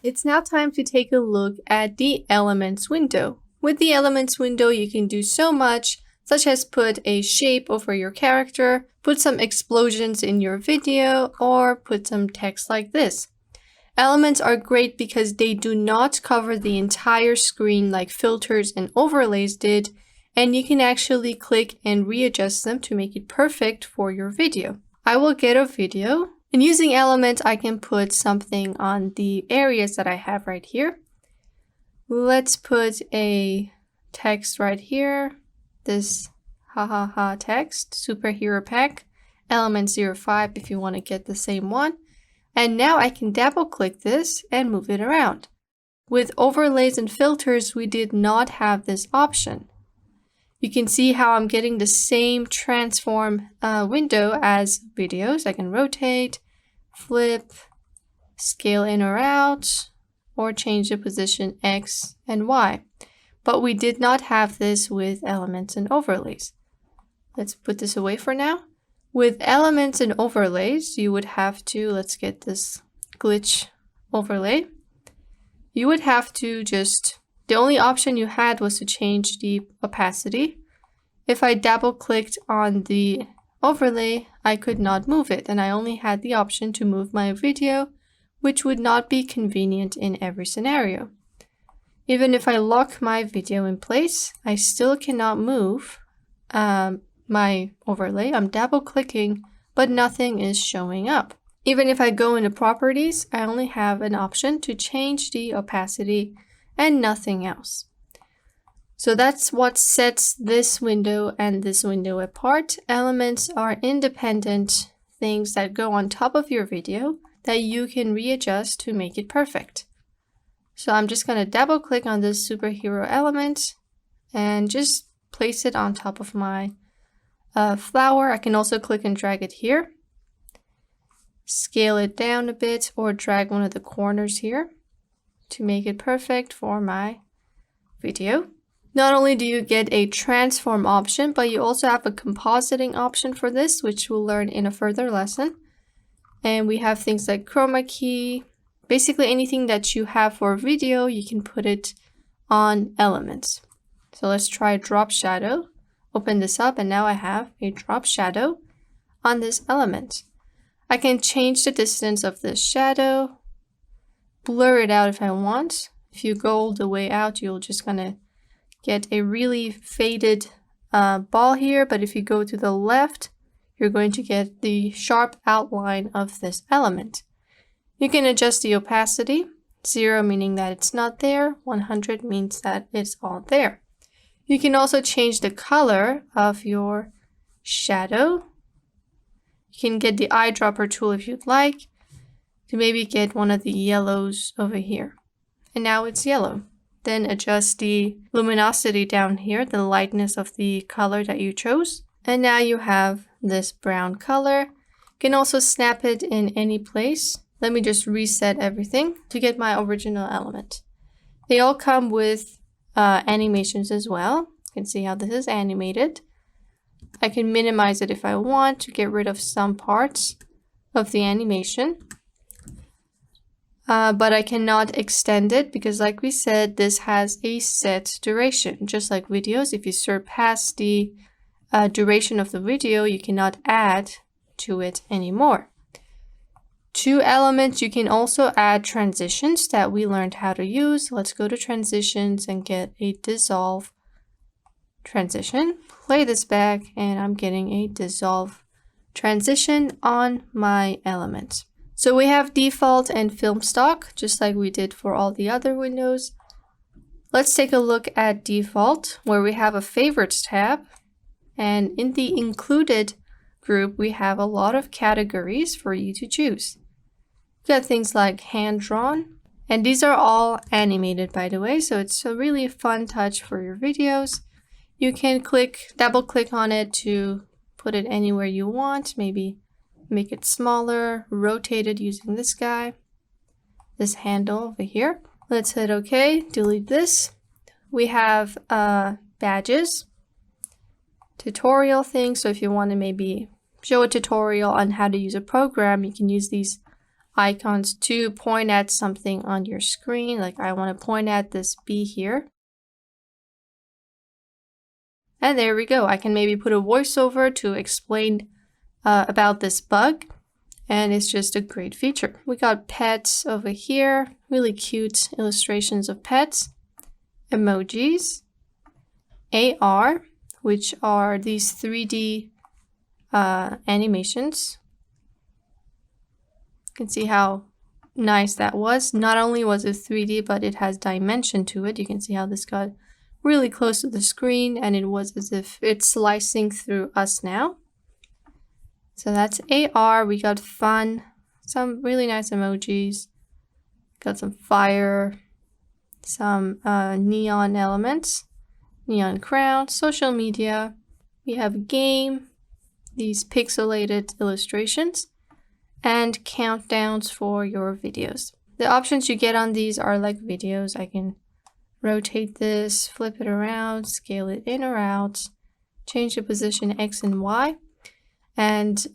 It's now time to take a look at the Elements window. With the Elements window, you can do so much, such as put a shape over your character, put some explosions in your video, or put some text like this. Elements are great because they do not cover the entire screen like filters and overlays did, and you can actually click and readjust them to make it perfect for your video. I will get a video, and using Elements, I can put something on the areas that I have right here. Let's put a text right here. This hahaha text, superhero pack, element 05 if you want to get the same one. And now I can double click this and move it around. With overlays and filters, we did not have this option. You can see how I'm getting the same transform window as videos. I can rotate, flip, scale in or out, or change the position X and Y. But we did not have this with elements and overlays. Let's put this away for now. With elements and overlays, you would have to, let's get this glitch overlay. You would have to just, the only option you had was to change the opacity. If I double clicked on the overlay, I could not move it, and I only had the option to move my video, which would not be convenient in every scenario. Even if I lock my video in place, I still cannot move my overlay. I'm double clicking, but nothing is showing up. Even if I go into properties, I only have an option to change the opacity and nothing else. So that's what sets this window and this window apart. Elements are independent things that go on top of your video that you can readjust to make it perfect. So I'm just going to double click on this superhero element and just place it on top of my flower. I can also click and drag it here. Scale it down a bit or drag one of the corners here to make it perfect for my video. Not only do you get a transform option, but you also have a compositing option for this, which we'll learn in a further lesson. And we have things like chroma key. Basically anything that you have for a video, you can put it on elements. So let's try drop shadow. Open this up, and now I have a drop shadow on this element. I can change the distance of this shadow, blur it out if I want. If you go all the way out, you're just gonna get a really faded ball here, but if you go to the left, you're going to get the sharp outline of this element. You can adjust the opacity, 0 meaning that it's not there, 100 means that it's all there. You can also change the color of your shadow. You can get the eyedropper tool if you'd like to maybe get one of the yellows over here. And now it's yellow. Then adjust the luminosity down here, the lightness of the color that you chose. And now you have this brown color. You can also snap it in any place. Let me just reset everything to get my original element. They all come with animations as well. You can see how this is animated. I can minimize it if I want to get rid of some parts of the animation. But I cannot extend it because, like we said, this has a set duration. Just like videos, if you surpass the duration of the video, you cannot add to it anymore. To elements, you can also add transitions that we learned how to use. Let's go to transitions and get a dissolve transition. Play this back, and I'm getting a dissolve transition on my element. So we have default and film stock, just like we did for all the other windows. Let's take a look at default, where we have a favorites tab. And in the included group, we have a lot of categories for you to choose. We've got things like hand-drawn, and these are all animated, by the way, so it's a really fun touch for your videos. You can double click on it to put it anywhere you want, maybe make it smaller, rotate it using this guy, this handle over here. Let's hit OK, delete this. We have badges, tutorial things, so if you want to maybe show a tutorial on how to use a program, you can use these icons to point at something on your screen. Like I want to point at this bee here. And there we go. I can maybe put a voiceover to explain about this bug. And it's just a great feature. We got pets over here. Really cute illustrations of pets. Emojis. AR, which are these 3D animations. You can see how nice that was. Not only was it 3D, but it has dimension to it. You can see how this got really close to the screen, and it was as if it's slicing through us now. So that's AR. We got fun, some really nice emojis, got some fire, some neon elements, neon crown, social media. We have game, these pixelated illustrations, and countdowns for your videos. The options you get on these are like videos. I can rotate this, flip it around, scale it in or out, change the position X and Y, and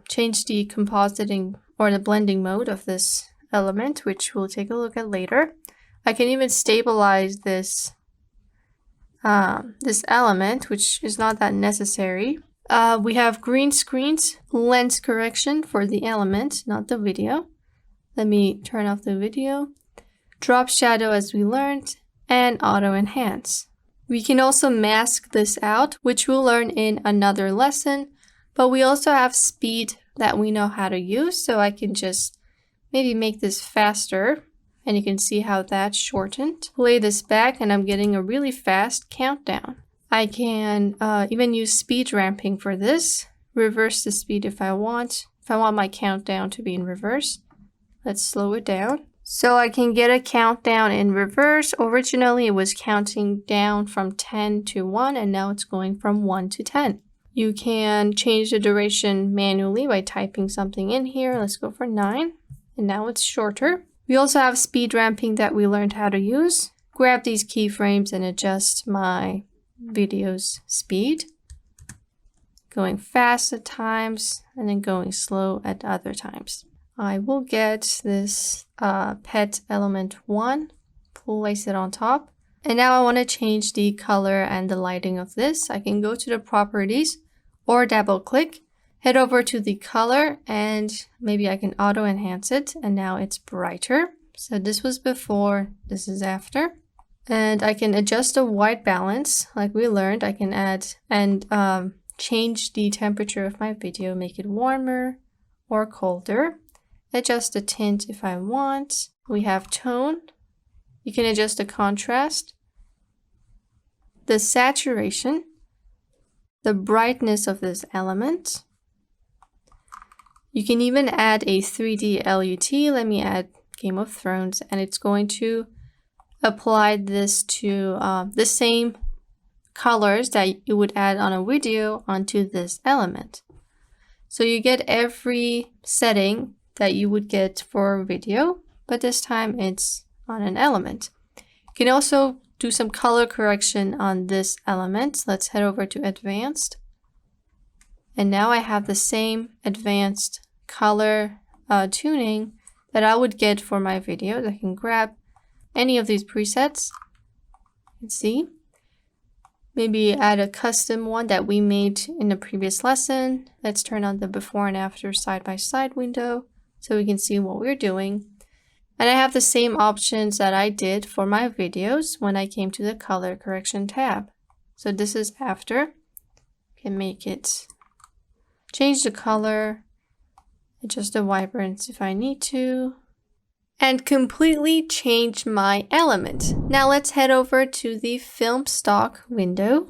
change the compositing or the blending mode of this element, which we'll take a look at later. I can even stabilize this this element, which is not that necessary. We have green screens, lens correction for the element, not the video. Let me turn off the video. Drop shadow as we learned, and auto enhance. We can also mask this out, which we'll learn in another lesson, but we also have speed that we know how to use, so I can just maybe make this faster, and you can see how that's shortened. Play this back, and I'm getting a really fast countdown. I can even use speed ramping for this, reverse the speed if I want my countdown to be in reverse. Let's slow it down. So I can get a countdown in reverse. Originally, it was counting down from 10 to 1, and now it's going from 1 to 10. You can change the duration manually by typing something in here. Let's go for 9, and now it's shorter. We also have speed ramping that we learned how to use. Grab these keyframes and adjust my video's speed. Going fast at times, and then going slow at other times. I will get this pet element 1, place it on top. And now I want to change the color and the lighting of this. I can go to the properties or double click, head over to the color, and maybe I can auto enhance it. And now it's brighter. So this was before, this is after. And I can adjust the white balance like we learned. I can add and change the temperature of my video, make it warmer or colder. Adjust the tint if I want. We have tone. You can adjust the contrast, the saturation, the brightness of this element. You can even add a 3D LUT. Let me add Game of Thrones, and it's going to apply this to the same colors that you would add on a video onto this element. So you get every setting that you would get for a video, but this time it's on an element. You can also do some color correction on this element. Let's head over to advanced. And now I have the same advanced color tuning that I would get for my videos. I can grab any of these presets and see. Maybe add a custom one that we made in the previous lesson. Let's turn on the before and after side-by-side window so we can see what we're doing. And I have the same options that I did for my videos when I came to the color correction tab. So this is after. Can make it, change the color, adjust the vibrance if I need to, and completely change my element. Now let's head over to the film stock window.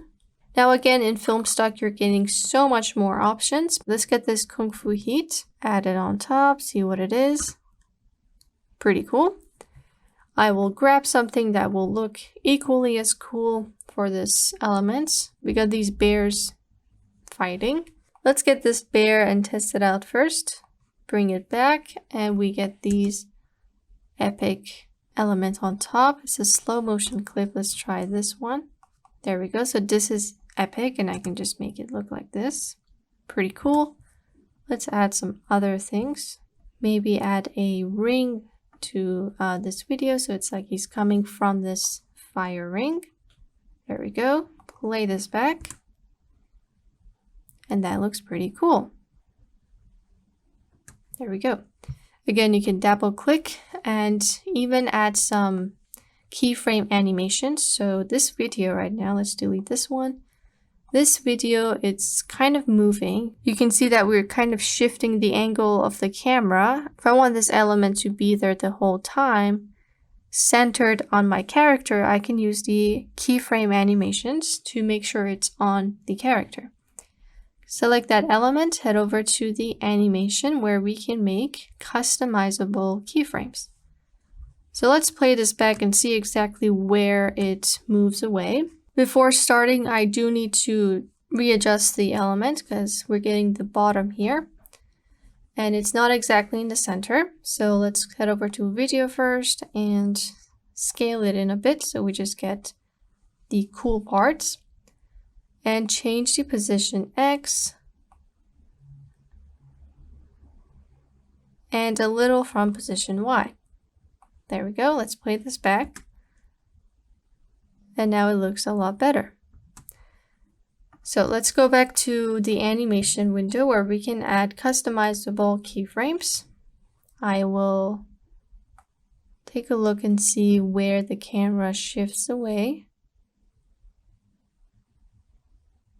Now again, in film stock, you're getting so much more options. Let's get this Kung Fu Heat, add it on top, see what it is. Pretty cool. I will grab something that will look equally as cool for this element. We got these bears fighting. Let's get this bear and test it out first. Bring it back, and we get these epic elements on top. It's a slow motion clip. Let's try this one. There we go. So this is epic, and I can just make it look like this. Pretty cool. Let's add some other things. maybe add a ring to this video, so it's like he's coming from this fire ring. There we go. Play this back. And that looks pretty cool. There we go. Again, you can double click and even add some keyframe animations. So this video right now, let's delete this one. This video, it's kind of moving. You can see that we're kind of shifting the angle of the camera. If I want this element to be there the whole time, centered on my character, I can use the keyframe animations to make sure it's on the character. Select that element, head over to the animation where we can make customizable keyframes. So let's play this back and see exactly where it moves away. Before starting, I do need to readjust the element because we're getting the bottom here. And it's not exactly in the center. So let's head over to video first and scale it in a bit so we just get the cool parts. And change the position X. And a little from position Y. There we go. Let's play this back. And now it looks a lot better. So let's go back to the animation window where we can add customizable keyframes. I will take a look and see where the camera shifts away.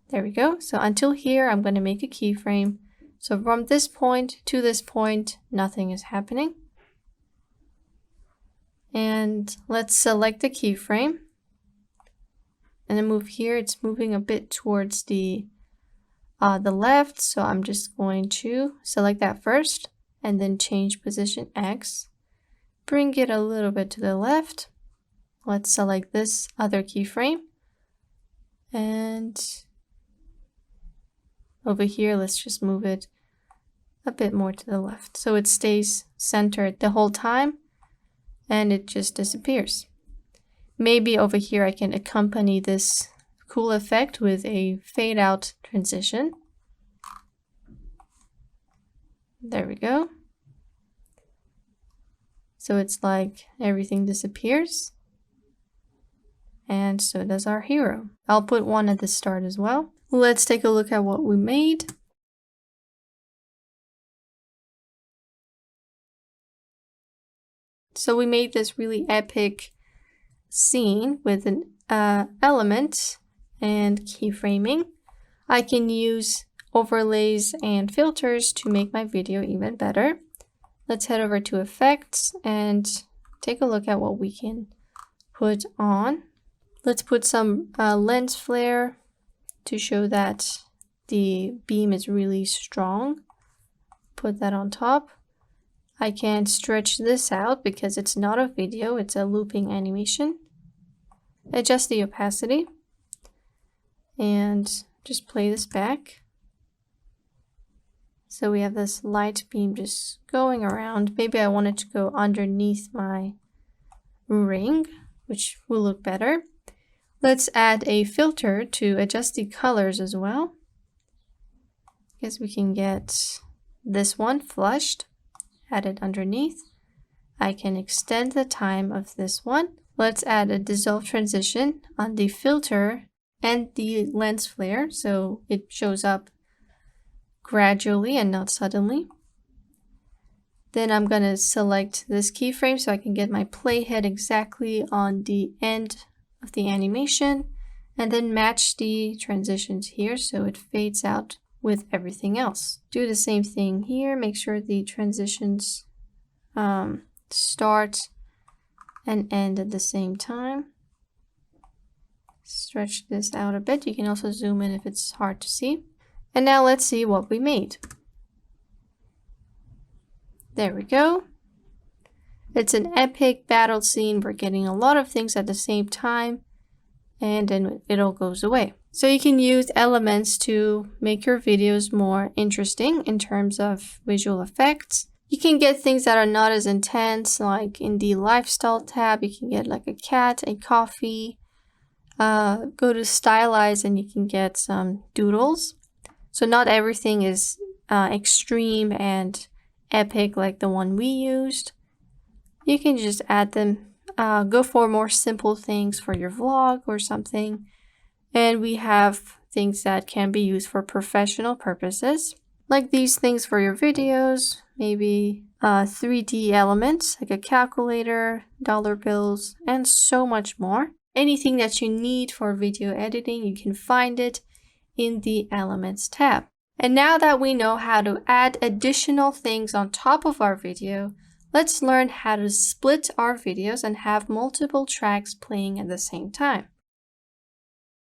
There we go. So until here, I'm going to make a keyframe. So from this point to this point, nothing is happening. And let's select the keyframe. And then move here, it's moving a bit towards the left. So I'm just going to select that first and then change position X. Bring it a little bit to the left. Let's select this other keyframe. And over here, let's just move it a bit more to the left. So it stays centered the whole time and it just disappears. Maybe over here I can accompany this cool effect with a fade out transition. There we go. So it's like everything disappears. And so does our hero. I'll put one at the start as well. Let's take a look at what we made. So we made this really epic scene with an element and keyframing. I can use overlays and filters to make my video even better. Let's head over to effects and take a look at what we can put on. Let's put some lens flare to show that the beam is really strong. Put that on top. I can stretch this out because it's not a video, it's a looping animation. Adjust the opacity and just play this back. So we have this light beam just going around. Maybe I want it to go underneath my ring, which will look better. Let's add a filter to adjust the colors as well. I guess we can get this one flushed, add it underneath. I can extend the time of this one. Let's add a dissolve transition on the filter and the lens flare so it shows up gradually and not suddenly. Then I'm going to select this keyframe so I can get my playhead exactly on the end of the animation and then match the transitions here so it fades out with everything else. Do the same thing here, make sure the transitions start and end at the same time. Stretch this out a bit. You can also zoom in if it's hard to see. And now let's see what we made. There we go. It's an epic battle scene. We're getting a lot of things at the same time, and then it all goes away. So you can use elements to make your videos more interesting in terms of visual effects. You can get things that are not as intense, like in the lifestyle tab, you can get like a cat, a coffee. Go to stylize and you can get some doodles. So not everything is extreme and epic like the one we used, you can just add them. Go for more simple things for your vlog or something. And we have things that can be used for professional purposes, like these things for your videos, maybe 3D elements like a calculator, dollar bills, and so much more. Anything that you need for video editing, you can find it in the Elements tab. And now that we know how to add additional things on top of our video, let's learn how to split our videos and have multiple tracks playing at the same time.